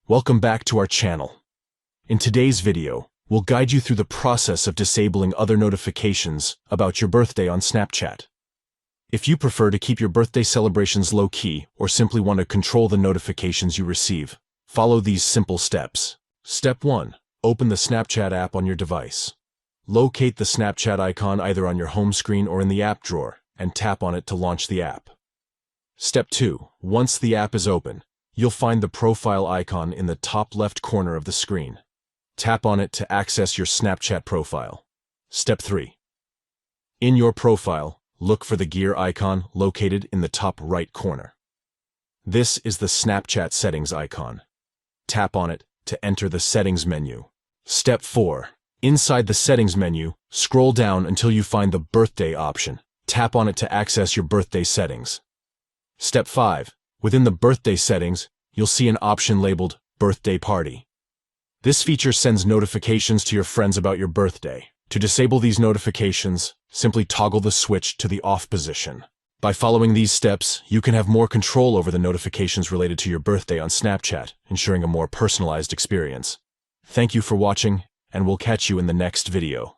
Welcome back to our channel. In today's video, we'll guide you through the process of disabling other notifications about your birthday on Snapchat. If you prefer to keep your birthday celebrations low-key or simply want to control the notifications you receive, follow these simple steps. Step 1. Open the Snapchat app on your device. Locate the Snapchat icon either on your home screen or in the app drawer, and tap on it to launch the app. Step 2. Once the app is open, you'll find the profile icon in the top left corner of the screen. Tap on it to access your Snapchat profile. Step 3. In your profile, look for the gear icon located in the top right corner. This is the Snapchat settings icon. Tap on it to enter the settings menu. Step 4. Inside the settings menu, scroll down until you find the birthday option. Tap on it to access your birthday settings. Step 5. Within the birthday settings, you'll see an option labeled Birthday Party. This feature sends notifications to your friends about your birthday. To disable these notifications, simply toggle the switch to the off position. By following these steps, you can have more control over the notifications related to your birthday on Snapchat, ensuring a more personalized experience. Thank you for watching, and we'll catch you in the next video.